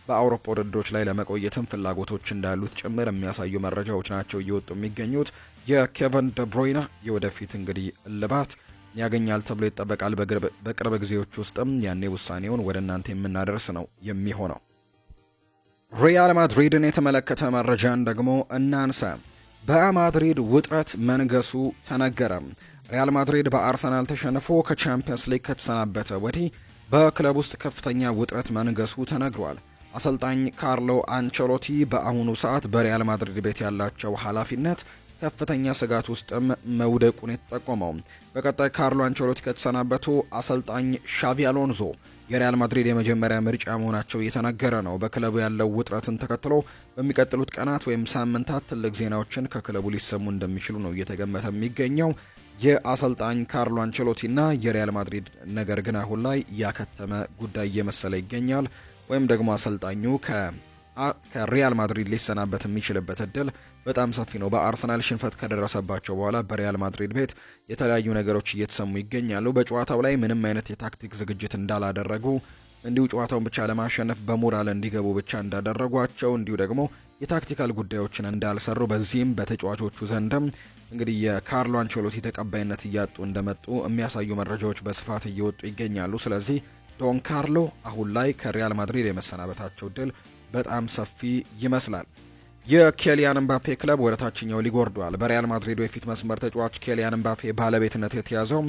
በአውሮፓ ውድድሮች ላይ ለመቆየትም ፍላጎቶች እንዳሉት ጭምር የሚያሳዩ መረጃዎች ናቸው እየወጡ የሚገኙት። የኬቨን ደብሮይነ የወደፊት እንግዲህ እልባት ያገኛል ተብሎ ይጠበቃል። በቅርብ ጊዜዎች ውስጥም ያኔ ውሳኔውን ወደ እናንተ የምናደርስ ነው የሚሆነው። ሪያል ማድሪድን የተመለከተ መረጃን ደግሞ እናንሳ። በማድሪድ ውጥረት መንገሱ ተነገረ። ሪያል ማድሪድ በአርሰናል ተሸንፎ ከቻምፒየንስ ሊግ ከተሰናበተ ወዲህ በክለብ ውስጥ ከፍተኛ ውጥረት መንገሱ ተነግሯል። አሰልጣኝ ካርሎ አንቸሎቲ በአሁኑ ሰዓት በሪያል ማድሪድ ቤት ያላቸው ኃላፊነት ከፍተኛ ስጋት ውስጥም መውደቁን የተጠቆመው በቀጣይ ካርሎ አንቸሎቲ ከተሰናበቱ አሰልጣኝ ሻቪ አሎንዞ የሪያል ማድሪድ የመጀመሪያ ምርጫ መሆናቸው እየተነገረ ነው። በክለቡ ያለው ውጥረትን ተከትሎ በሚቀጥሉት ቀናት ወይም ሳምንታት ትልቅ ዜናዎችን ከክለቡ ሊሰሙ እንደሚችሉ ነው እየተገመተ የሚገኘው። የአሰልጣኝ ካርሎ አንቸሎቲና የሪያል ማድሪድ ነገር ግን አሁን ላይ ያከተመ ጉዳይ እየመሰለ ይገኛል። ወይም ደግሞ አሰልጣኙ ከሪያል ማድሪድ ሊሰናበት የሚችልበት እድል በጣም ሰፊ ነው። በአርሰናል ሽንፈት ከደረሰባቸው በኋላ በሪያል ማድሪድ ቤት የተለያዩ ነገሮች እየተሰሙ ይገኛሉ። በጨዋታው ላይ ምንም አይነት የታክቲክ ዝግጅት እንዳላደረጉ፣ እንዲሁ ጨዋታውን ብቻ ለማሸነፍ በሞራል እንዲገቡ ብቻ እንዳደረጓቸው፣ እንዲሁ ደግሞ የታክቲካል ጉዳዮችን እንዳልሰሩ፣ በዚህም በተጫዋቾቹ ዘንድም እንግዲህ የካርሎ አንቸሎቲ ተቀባይነት እያጡ እንደመጡ የሚያሳዩ መረጃዎች በስፋት እየወጡ ይገኛሉ። ስለዚህ ዶን ካርሎ አሁን ላይ ከሪያል ማድሪድ የመሰናበታቸው እድል በጣም ሰፊ ይመስላል። የኬሊያን ኤምባፔ ክለብ ወደ ታችኛው ሊግ ወርዷል። በሪያል ማድሪድ የፊት መስመር ተጫዋች ኬሊያን ኤምባፔ ባለቤትነት የተያዘው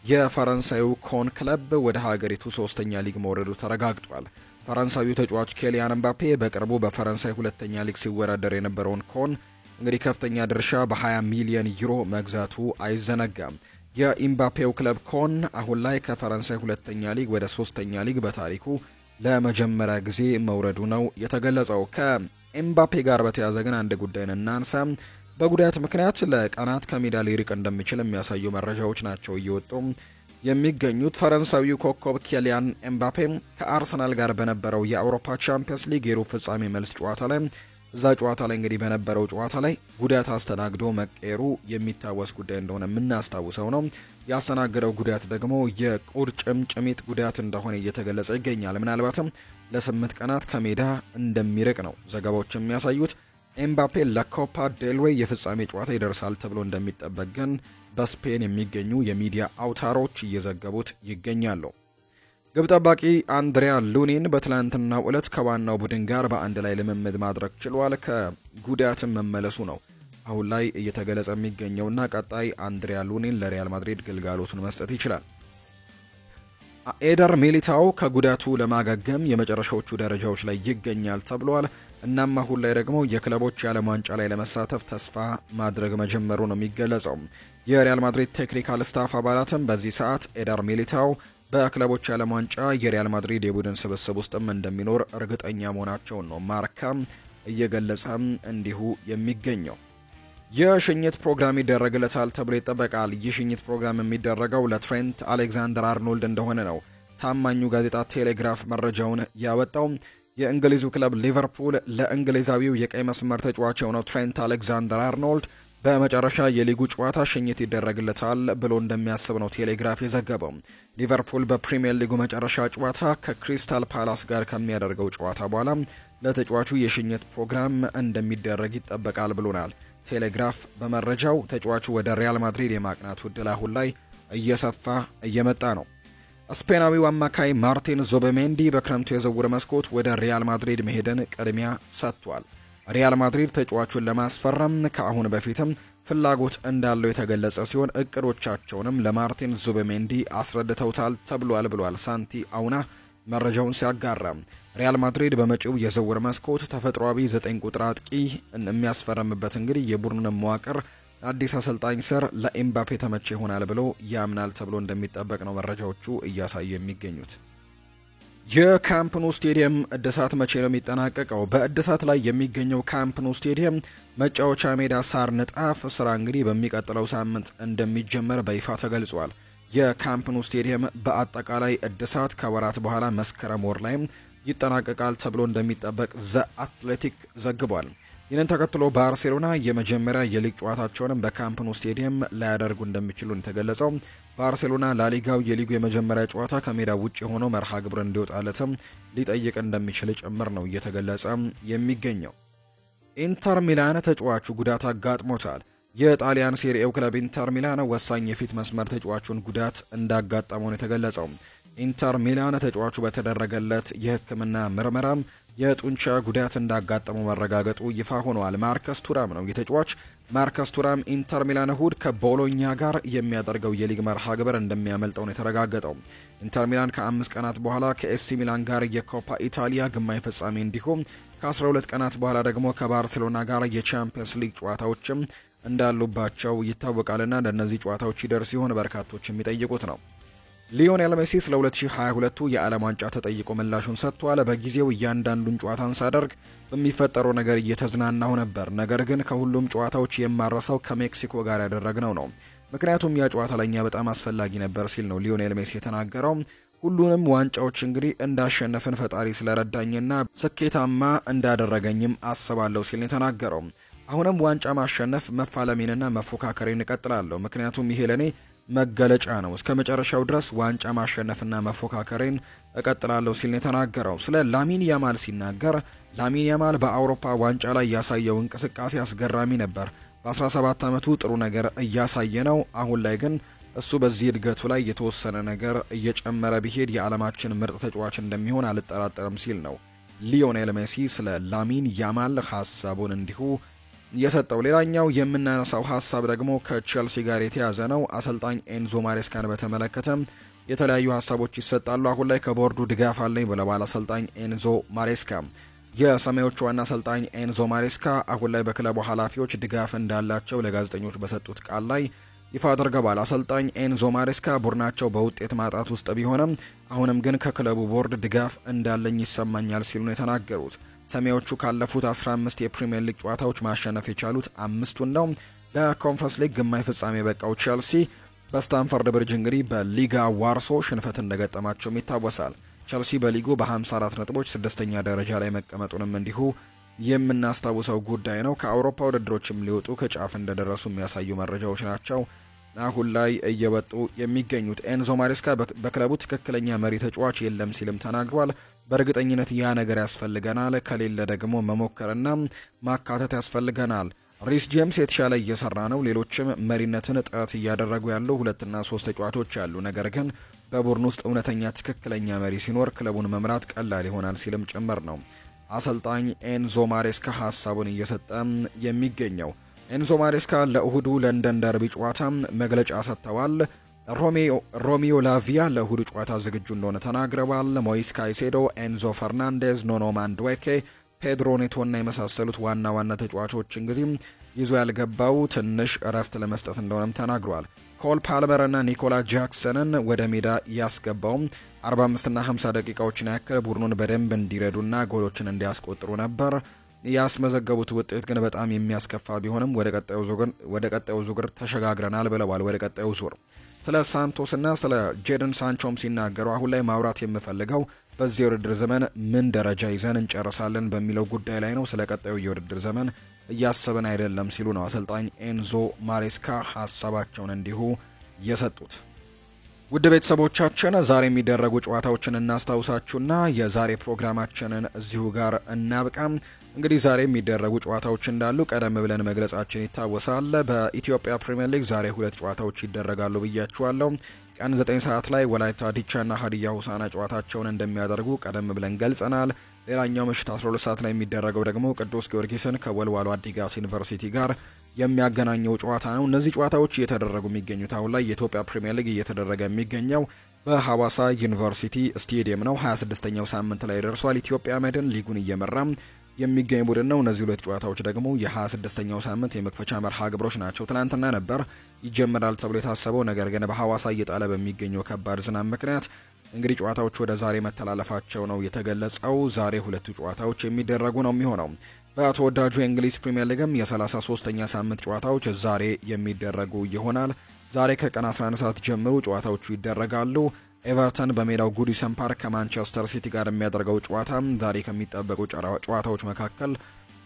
የፈረንሳዩ ኮን ክለብ ወደ ሀገሪቱ ሶስተኛ ሊግ መውረዱ ተረጋግጧል። ፈረንሳዊው ተጫዋች ኬሊያን ኤምባፔ በቅርቡ በፈረንሳይ ሁለተኛ ሊግ ሲወዳደር የነበረውን ኮን እንግዲህ ከፍተኛ ድርሻ በ20 ሚሊዮን ዩሮ መግዛቱ አይዘነጋም። የኤምባፔው ክለብ ኮን አሁን ላይ ከፈረንሳይ ሁለተኛ ሊግ ወደ ሶስተኛ ሊግ በታሪኩ ለመጀመሪያ ጊዜ መውረዱ ነው የተገለጸው። ከኤምባፔ ጋር በተያያዘ ግን አንድ ጉዳይን እናንሳ። በጉዳት ምክንያት ለቀናት ከሜዳ ሊርቅ እንደሚችል የሚያሳዩ መረጃዎች ናቸው እየወጡ የሚገኙት። ፈረንሳዊው ኮከብ ኬሊያን ኤምባፔ ከአርሰናል ጋር በነበረው የአውሮፓ ቻምፒየንስ ሊግ የሩብ ፍጻሜ መልስ ጨዋታ ላይ እንግዲህ በነበረው ጨዋታ ላይ ጉዳት አስተናግዶ መቀየሩ የሚታወስ ጉዳይ እንደሆነ የምናስታውሰው ነው። ያስተናገደው ጉዳት ደግሞ የቁርጭምጭሚት ጉዳት እንደሆነ እየተገለጸ ይገኛል። ምናልባትም ለ8 ቀናት ከሜዳ እንደሚርቅ ነው ዘገባዎች የሚያሳዩት። ኤምባፔ ለኮፓ ዴልሬ የፍጻሜ ጨዋታ ይደርሳል ተብሎ እንደሚጠበቅ ግን በስፔን የሚገኙ የሚዲያ አውታሮች እየዘገቡት ይገኛሉ። ግብ ጠባቂ አንድሪያ ሉኒን በትላንትናው ዕለት ከዋናው ቡድን ጋር በአንድ ላይ ልምምድ ማድረግ ችሏል። ከጉዳትም መመለሱ ነው አሁን ላይ እየተገለጸ የሚገኘውና ቀጣይ አንድሪያ ሉኒን ለሪያል ማድሪድ ግልጋሎቱን መስጠት ይችላል። ኤደር ሚሊታው ከጉዳቱ ለማገገም የመጨረሻዎቹ ደረጃዎች ላይ ይገኛል ተብሏል። እናም አሁን ላይ ደግሞ የክለቦች የዓለም ዋንጫ ላይ ለመሳተፍ ተስፋ ማድረግ መጀመሩ ነው የሚገለጸው። የሪያል ማድሪድ ቴክኒካል ስታፍ አባላትም በዚህ ሰዓት ኤደር ሚሊታው በክለቦች የዓለም ዋንጫ የሪያል ማድሪድ የቡድን ስብስብ ውስጥም እንደሚኖር እርግጠኛ መሆናቸውን ነው ማርካም እየገለጸም እንዲሁ የሚገኘው። የሽኝት ፕሮግራም ይደረግለታል ተብሎ ይጠበቃል። ይህ ሽኝት ፕሮግራም የሚደረገው ለትሬንት አሌክዛንደር አርኖልድ እንደሆነ ነው ታማኙ ጋዜጣ ቴሌግራፍ መረጃውን ያወጣው። የእንግሊዙ ክለብ ሊቨርፑል ለእንግሊዛዊው የቀይ መስመር ተጫዋች የሆነው ትሬንት አሌክዛንደር አርኖልድ በመጨረሻ የሊጉ ጨዋታ ሽኝት ይደረግለታል ብሎ እንደሚያስብ ነው ቴሌግራፍ የዘገበው። ሊቨርፑል በፕሪሚየር ሊጉ መጨረሻ ጨዋታ ከክሪስታል ፓላስ ጋር ከሚያደርገው ጨዋታ በኋላ ለተጫዋቹ የሽኝት ፕሮግራም እንደሚደረግ ይጠበቃል ብሎናል ቴሌግራፍ በመረጃው። ተጫዋቹ ወደ ሪያል ማድሪድ የማቅናቱ ዕድል አሁን ላይ እየሰፋ እየመጣ ነው። ስፔናዊው አማካይ ማርቲን ዙቢሜንዲ በክረምቱ የዝውውር መስኮት ወደ ሪያል ማድሪድ መሄድን ቅድሚያ ሰጥቷል። ሪያል ማድሪድ ተጫዋቹን ለማስፈረም ከአሁን በፊትም ፍላጎት እንዳለው የተገለጸ ሲሆን እቅዶቻቸውንም ለማርቲን ዙቢሜንዲ አስረድተውታል ተብሏል ብሏል ሳንቲ አውና መረጃውን ሲያጋራ ሪያል ማድሪድ በመጪው የዝውውር መስኮት ተፈጥሯዊ 9 ቁጥር አጥቂ የሚያስፈርምበት እንግዲህ የቡድኑን መዋቅር አዲስ አሰልጣኝ ስር ለኤምባፔ ተመቼ ይሆናል ብሎ ያምናል ተብሎ እንደሚጠበቅ ነው መረጃዎቹ እያሳዩ የሚገኙት። የካምፕ ኑ ስቴዲየም እድሳት መቼ ነው የሚጠናቀቀው? በእድሳት ላይ የሚገኘው ካምፕ ኑ ስቴዲየም መጫወቻ ሜዳ ሳር ንጣፍ ስራ እንግዲህ በሚቀጥለው ሳምንት እንደሚጀመር በይፋ ተገልጿል። የካምፕ ኑ ስቴዲየም በአጠቃላይ እድሳት ከወራት በኋላ መስከረም ወር ላይ ይጠናቀቃል ተብሎ እንደሚጠበቅ ዘ አትሌቲክ ዘግቧል። ይህንን ተከትሎ ባርሴሎና የመጀመሪያ የሊግ ጨዋታቸውንም በካምፕ ኑ ስቴዲየም ላያደርጉ እንደሚችሉ የተገለጸው። ባርሴሎና ላሊጋው የሊጉ የመጀመሪያ ጨዋታ ከሜዳ ውጭ ሆኖ መርሃ ግብር እንዲወጣለትም ሊጠይቅ እንደሚችል ጭምር ነው እየተገለጸ የሚገኘው። ኢንተር ሚላን ተጫዋቹ ጉዳት አጋጥሞታል። የጣሊያን ሴሪኤው ክለብ ኢንተር ሚላን ወሳኝ የፊት መስመር ተጫዋቹን ጉዳት እንዳጋጠመው ነው የተገለጸው። ኢንተር ሚላን ተጫዋቹ በተደረገለት የሕክምና ምርመራም የጡንቻ ጉዳት እንዳጋጠመው መረጋገጡ ይፋ ሆኗል። ማርከስ ቱራም ነው የተጫዋች። ማርከስ ቱራም ኢንተር ሚላን እሁድ ከቦሎኛ ጋር የሚያደርገው የሊግ መርሃ ግብር እንደሚያመልጠው ነው የተረጋገጠው። ኢንተር ሚላን ከ5 ቀናት በኋላ ከኤሲ ሚላን ጋር የኮፓ ኢታሊያ ግማሽ ፍጻሜ እንዲሁም ከ12 ቀናት በኋላ ደግሞ ከባርሴሎና ጋር የቻምፒየንስ ሊግ ጨዋታዎችም እንዳሉባቸው ይታወቃልና ለእነዚህ ጨዋታዎች ይደርስ ሲሆን በርካቶች የሚጠይቁት ነው። ሊዮኔል ሜሲ ስለ 2022 የዓለም ዋንጫ ተጠይቆ ምላሹን ሰጥቷል። በጊዜው እያንዳንዱን ጨዋታን ሳደርግ በሚፈጠረው ነገር እየተዝናናሁ ነበር። ነገር ግን ከሁሉም ጨዋታዎች የማረሳው ከሜክሲኮ ጋር ያደረግነው ነው። ምክንያቱም ያ ጨዋታ ለኛ በጣም አስፈላጊ ነበር ሲል ነው ሊዮኔል ሜሲ የተናገረው። ሁሉንም ዋንጫዎች እንግዲህ እንዳሸነፍን ፈጣሪ ስለረዳኝና ስኬታማ እንዳደረገኝም አስባለሁ ሲል ነው የተናገረው። አሁንም ዋንጫ ማሸነፍ መፋለሜንና መፎካከሬን እቀጥላለሁ። ምክንያቱም ይሄ ለኔ መገለጫ ነው። እስከ መጨረሻው ድረስ ዋንጫ ማሸነፍና መፎካከሬን እቀጥላለሁ ሲል ነው የተናገረው። ስለ ላሚን ያማል ሲናገር ላሚን ያማል በአውሮፓ ዋንጫ ላይ ያሳየው እንቅስቃሴ አስገራሚ ነበር። በ17 ዓመቱ ጥሩ ነገር እያሳየ ነው። አሁን ላይ ግን እሱ በዚህ እድገቱ ላይ የተወሰነ ነገር እየጨመረ ቢሄድ የዓለማችን ምርጥ ተጫዋች እንደሚሆን አልጠራጠርም ሲል ነው ሊዮኔል ሜሲ ስለ ላሚን ያማል ሀሳቡን እንዲሁ የሰጠው። ሌላኛው የምናነሳው ሀሳብ ደግሞ ከቼልሲ ጋር የተያዘ ነው። አሰልጣኝ ኤንዞ ማሬስካን በተመለከተ የተለያዩ ሀሳቦች ይሰጣሉ። አሁን ላይ ከቦርዱ ድጋፍ አለኝ ብለዋል አሰልጣኝ ኤንዞ ማሬስካ። የሰማዮቹ ዋና አሰልጣኝ ኤንዞ ማሬስካ አሁን ላይ በክለቡ ኃላፊዎች ድጋፍ እንዳላቸው ለጋዜጠኞች በሰጡት ቃል ላይ ይፋ አድርገዋል። አሰልጣኝ ኤንዞ ማሬስካ ቡድናቸው በውጤት ማጣት ውስጥ ቢሆንም አሁንም ግን ከክለቡ ቦርድ ድጋፍ እንዳለኝ ይሰማኛል ሲሉ ነው የተናገሩት። ሰማዮቹ ካለፉት 15 የፕሪሚየር ሊግ ጨዋታዎች ማሸነፍ የቻሉት 5ቱን ነው። ለኮንፈረንስ ሊግ ግማሽ ፍጻሜ የበቃው ቼልሲ በስታንፈርድ ብሪጅ እንግዲህ በሊጋ ዋርሶ ሽንፈት እንደገጠማቸውም ይታወሳል። ቼልሲ በሊጉ በ54 ነጥቦች 6ኛ ደረጃ ላይ መቀመጡንም እንዲሁ የምናስታውሰው ጉዳይ ነው። ከአውሮፓ ውድድሮችም ሊወጡ ከጫፍ እንደደረሱ የሚያሳዩ መረጃዎች ናቸው አሁን ላይ እየወጡ የሚገኙት። ኤንዞ ማሬስካ በክለቡ ትክክለኛ መሪ ተጫዋች የለም ሲልም ተናግሯል። በእርግጠኝነት ያ ነገር ያስፈልገናል፣ ከሌለ ደግሞ መሞከርና ማካተት ያስፈልገናል። ሪስ ጄምስ የተሻለ እየሰራ ነው። ሌሎችም መሪነትን ጥረት እያደረጉ ያሉ 2 እና 3 ተጫዋቾች አሉ። ነገር ግን በቡድን ውስጥ እውነተኛ ትክክለኛ መሪ ሲኖር ክለቡን መምራት ቀላል ይሆናል ሲልም ጭምር ነው አሰልጣኝ ኤንዞ ማሬስካ ሀሳቡን እየሰጠ የሚገኘው። ኤንዞ ማሬስካ ለእሁዱ ለንደን ደርቢ ጨዋታ መግለጫ ሰጥተዋል። ሮሚዮ ላቪያ ለእሁዱ ጨዋታ ዝግጁ እንደሆነ ተናግረዋል። ሞይስ ካይሴዶ፣ ኤንዞ ፈርናንዴዝ፣ ኖኖ ማንድዌኬ፣ ፔድሮ ኔቶና የመሳሰሉት ዋና ዋና ተጫዋቾች እንግዲህ ይዞ ያልገባው ትንሽ እረፍት ለመስጠት እንደሆነም ተናግሯል። ኮል ፓልመር እና ኒኮላ ጃክሰንን ወደ ሜዳ ያስገባው 45 እና 50 ደቂቃዎችን ያክል ቡድኑን በደንብ እንዲረዱና ጎሎችን እንዲያስቆጥሩ ነበር። ያስመዘገቡት ውጤት ግን በጣም የሚያስከፋ ቢሆንም ወደ ቀጣዩ ዙር ተሸጋግረናል ብለዋል። ወደ ቀጣዩ ዙር ስለ ሳንቶስ እና ስለ ጄደን ሳንቾም ሲናገሩ አሁን ላይ ማውራት የምፈልገው በዚህ የውድድር ዘመን ምን ደረጃ ይዘን እንጨርሳለን በሚለው ጉዳይ ላይ ነው። ስለ ቀጣዩ የውድድር ዘመን እያሰብን አይደለም ሲሉ ነው አሰልጣኝ ኤንዞ ማሬስካ ሀሳባቸውን እንዲሁ የሰጡት። ውድ ቤተሰቦቻችን ዛሬ የሚደረጉ ጨዋታዎችን እናስታውሳችሁና የዛሬ ፕሮግራማችንን እዚሁ ጋር እናብቃም። እንግዲህ ዛሬ የሚደረጉ ጨዋታዎች እንዳሉ ቀደም ብለን መግለጻችን ይታወሳል። በኢትዮጵያ ፕሪሚየር ሊግ ዛሬ 2 ጨዋታዎች ይደረጋሉ ብያችኋለሁ። ቀን 9 ሰዓት ላይ ወላይታ ዲቻና ሀዲያ ሆሳዕና ጨዋታቸውን እንደሚያደርጉ ቀደም ብለን ገልጸናል። ሌላኛው ምሽት 12 ሰዓት ላይ የሚደረገው ደግሞ ቅዱስ ጊዮርጊስን ከወልዋሎ አዲግራት ዩኒቨርሲቲ ጋር የሚያገናኘው ጨዋታ ነው። እነዚህ ጨዋታዎች እየተደረጉ የሚገኙት አሁን ላይ የኢትዮጵያ ፕሪሚየር ሊግ እየተደረገ የሚገኘው በሐዋሳ ዩኒቨርሲቲ ስቴዲየም ነው። 26ኛው ሳምንት ላይ ደርሷል። ኢትዮጵያ መድን ሊጉን እየመራ የሚገኝ ቡድን ነው። እነዚህ ሁለት ጨዋታዎች ደግሞ የ26ኛው ሳምንት የመክፈቻ መርሃ ግብሮች ናቸው። ትናንትና ነበር ይጀምራል ተብሎ የታሰበው፣ ነገር ግን በሐዋሳ እየጣለ በሚገኘው ከባድ ዝናብ ምክንያት እንግዲህ ጨዋታዎቹ ወደ ዛሬ መተላለፋቸው ነው የተገለጸው። ዛሬ ሁለቱ ጨዋታዎች የሚደረጉ ነው የሚሆነው። በተወዳጁ የእንግሊዝ ፕሪምየር ሊግም የ33ኛ ሳምንት ጨዋታዎች ዛሬ የሚደረጉ ይሆናል። ዛሬ ከቀን 11 ሰዓት ጀምሮ ጨዋታዎቹ ይደረጋሉ። ኤቨርተን በሜዳው ጉዲሰን ፓርክ ከማንቸስተር ሲቲ ጋር የሚያደርገው ጨዋታ ዛሬ ከሚጠበቁ ጨዋታዎች መካከል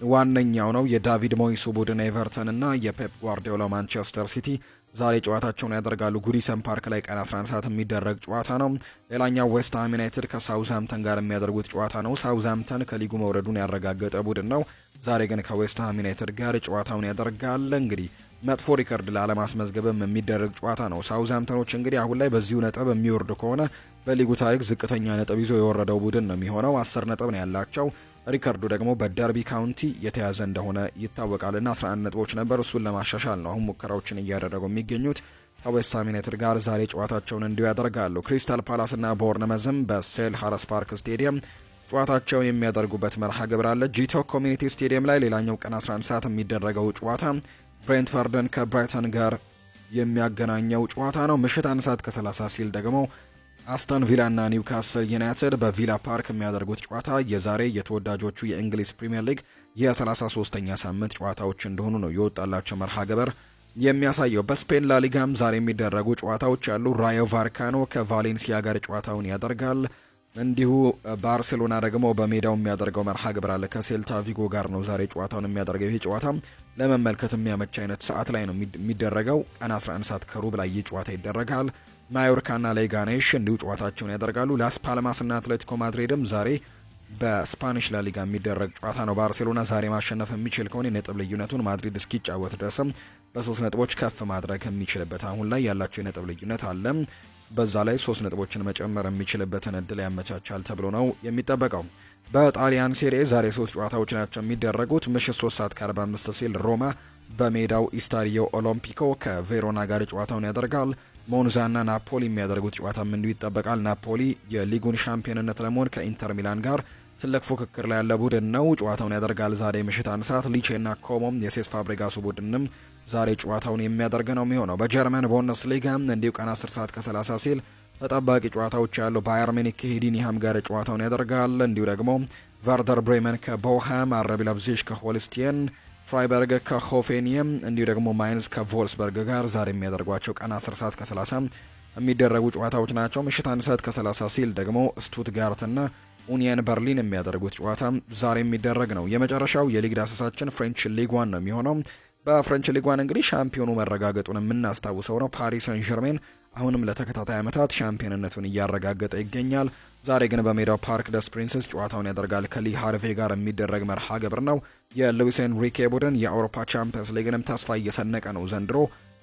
ዋነኛው ነው። የዳቪድ ሞይሱ ቡድን ኤቨርተን እና የፔፕ ጓርዲዮላ ማንቸስተር ሲቲ ዛሬ ጨዋታቸውን ያደርጋሉ። ጉዲሰን ፓርክ ላይ ቀን 11 ሰዓት የሚደረግ ጨዋታ ነው። ሌላኛው ዌስትሃም ዩናይትድ ከሳውዝሃምፕተን ጋር የሚያደርጉት ጨዋታ ነው። ሳውዝሃምፕተን ከሊጉ መውረዱን ያረጋገጠ ቡድን ነው። ዛሬ ግን ከዌስትሃም ዩናይትድ ጋር ጨዋታውን ያደርጋል። እንግዲህ መጥፎ ሪከርድ ላለማስመዝገብም የሚደረግ ጨዋታ ነው። ሳውዝሃምፕተኖች እንግዲህ አሁን ላይ በዚሁ ነጥብ የሚወርድ ከሆነ በሊጉ ታሪክ ዝቅተኛ ነጥብ ይዞ የወረደው ቡድን ነው የሚሆነው። 10 ነጥብ ነው ያላቸው። ሪከርዱ ደግሞ በደርቢ ካውንቲ የተያዘ እንደሆነ ይታወቃልና 11 ነጥቦች ነበር። እሱን ለማሻሻል ነው አሁን ሙከራዎችን እያደረጉ የሚገኙት። ከዌስትሃም ዩናይትድ ጋር ዛሬ ጨዋታቸውን እንዲሁ ያደርጋሉ። ክሪስታል ፓላስ እና ቦርንመዝም በሴልኸርስት ፓርክ ስቴዲየም ጨዋታቸውን የሚያደርጉበት መርሃ ግብር አለ። ጂቶ ኮሚኒቲ ስቴዲየም ላይ ሌላኛው ቀን 11 ሰዓት የሚደረገው ጨዋታ ብሬንትፈርድን ከብራይተን ጋር የሚያገናኘው ጨዋታ ነው። ምሽት 1 ሰዓት ከ30 ሲል ደግሞ አስተን ቪላ እና ኒውካስል ዩናይትድ በቪላ ፓርክ የሚያደርጉት ጨዋታ የዛሬ የተወዳጆቹ የእንግሊዝ ፕሪምየር ሊግ የ33ኛ ሳምንት ጨዋታዎች እንደሆኑ ነው የወጣላቸው መርሃ ግብር የሚያሳየው። በስፔን ላሊጋም ዛሬ የሚደረጉ ጨዋታዎች ያሉ። ራዮ ቫርካኖ ከቫሌንሲያ ጋር ጨዋታውን ያደርጋል። እንዲሁ ባርሴሎና ደግሞ በሜዳው የሚያደርገው መርሃ ግብር አለ። ከሴልታ ቪጎ ጋር ነው ዛሬ ጨዋታውን የሚያደርገው። ይህ ጨዋታ ለመመልከት የሚያመች አይነት ሰዓት ላይ ነው የሚደረገው። ቀን 11 ሰዓት ከሩብ ላይ ይህ ጨዋታ ይደረጋል። ማዮርካና ሌጋኔሽ እንዲሁ ጨዋታቸውን ያደርጋሉ። ላስ ፓልማስ እና አትሌቲኮ ማድሪድም ዛሬ በስፓኒሽ ላሊጋ የሚደረግ ጨዋታ ነው። ባርሴሎና ዛሬ ማሸነፍ የሚችል ከሆነ የነጥብ ልዩነቱን ማድሪድ እስኪጫወት ድረስም በ3 ነጥቦች ከፍ ማድረግ የሚችልበት አሁን ላይ ያላቸው የነጥብ ልዩነት አለ። በዛ ላይ 3 ነጥቦችን መጨመር የሚችልበትን እድል ያመቻቻል ተብሎ ነው የሚጠበቀው። በጣሊያን ሴሪኤ ዛሬ 3 ጨዋታዎች ናቸው የሚደረጉት። ምሽት 3 ሰዓት ከ45 ሲል ሮማ በሜዳው ኢስታዲዮ ኦሎምፒኮ ከቬሮና ጋር ጨዋታውን ያደርጋል። ሞንዛና ናፖሊ የሚያደርጉት ጨዋታም እንዲሁ ይጠበቃል። ናፖሊ የሊጉን ሻምፒዮንነት ለመሆን ከኢንተር ሚላን ጋር ትልቅ ፉክክር ላይ ያለ ቡድን ነው። ጨዋታውን ያደርጋል ዛሬ ምሽት 1 ሰዓት። ሊቼና ኮሞም የሴስ ፋብሪጋሱ ቡድንም ዛሬ ጨዋታውን የሚያደርግ ነው የሚሆነው። በጀርመን ቡንደስሊጋ እንዲሁ ቀን 10 ሰዓት ከ30 ሲል ተጠባቂ ጨዋታዎች ያሉ። ባየር ሚኒክ ከሄዲንሃም ጋር ጨዋታውን ያደርጋል። እንዲሁ ደግሞ ቨርደር ብሬመን ከቦሃም፣ አረቢ ለብዚሽ ከሆልስቲየን፣ ፍራይበርግ ከሆፌኒየም እንዲሁ ደግሞ ማይንስ ከቮልስበርግ ጋር ዛሬ የሚያደርጓቸው ቀን 10 ሰዓት ከ30 የሚደረጉ ጨዋታዎች ናቸው። ምሽት 1 ሰዓት ከ30 ሲል ደግሞ ስቱትጋርትና ኡኒየን በርሊን የሚያደርጉት ጨዋታ ዛሬ የሚደረግ ነው። የመጨረሻው የሊግ ዳሰሳችን ፍሬንች ሊግ 1 ነው የሚሆነው። በፍሬንች ሊግ 1 እንግዲህ ሻምፒዮኑ መረጋገጡን የምናስታውሰው ነው። ፓሪስ ሰን ዠርሜን አሁንም ለተከታታይ ዓመታት ሻምፒዮንነቱን እያረጋገጠ ይገኛል። ዛሬ ግን በሜዳው ፓርክ ደስ ፕሪንስስ ጨዋታውን ያደርጋል። ከሊ ሃርቬ ጋር የሚደረግ መርሃ ግብር ነው። የሉዊስ ኤንሪኬ ቡድን የአውሮፓ ቻምፒየንስ ሊግንም ተስፋ እየሰነቀ ነው ዘንድሮ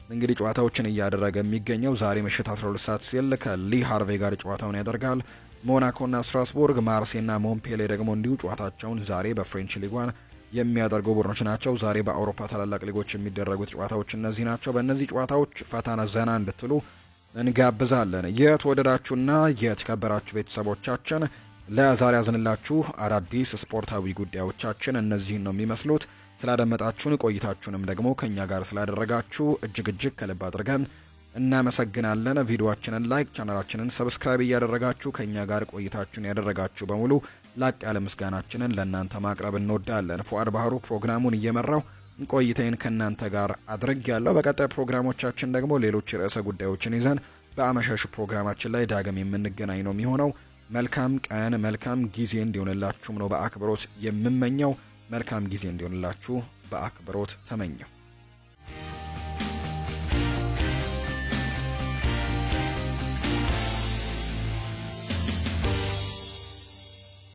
እንግዲህ ጨዋታዎችን እያደረገ የሚገኘው። ዛሬ ምሽት 12 ሰዓት ሲል ከሊ ሃርቬ ጋር ጨዋታውን ያደርጋል። ሞናኮና ስትራስቡርግ፣ ማርሴይና ሞንፔሌ ደግሞ እንዲሁ ጨዋታቸውን ዛሬ በፍሬንች ሊግ 1 የሚያደርጉ ቡድኖች ናቸው። ዛሬ በአውሮፓ ታላላቅ ሊጎች የሚደረጉት ጨዋታዎች እነዚህ ናቸው። በእነዚህ ጨዋታዎች ፈታና ዘና እንድትሉ እንጋብዛለን። የተወደዳችሁና የተከበራችሁ ቤተሰቦቻችን ለዛሬ ያዝንላችሁ አዳዲስ ስፖርታዊ ጉዳዮቻችን እነዚህን ነው የሚመስሉት። ስላደመጣችሁን ቆይታችሁንም ደግሞ ከኛ ጋር ስላደረጋችሁ እጅግ ከልብ አድርገን እናመሰግናለን። ቪዲዮአችንን ላይክ፣ ቻናላችንን ሰብስክራይብ እያደረጋችሁ ከኛ ጋር ቆይታችሁን ያደረጋችሁ በሙሉ ላቅ ያለ ምስጋናችንን ለእናንተ ማቅረብ እንወዳለን። ፉአድ ባህሩ ፕሮግራሙን እየመራው ቆይታዬን ከእናንተ ጋር አድርጌያለሁ። በቀጣይ ፕሮግራሞቻችን ደግሞ ሌሎች ርዕሰ ጉዳዮችን ይዘን በአመሻሹ ፕሮግራማችን ላይ ዳግም የምንገናኝ ነው የሚሆነው። መልካም ቀን መልካም ጊዜ እንዲሆንላችሁም ነው በአክብሮት የምመኘው። መልካም ጊዜ እንዲሆንላችሁ በአክብሮት ተመኘው።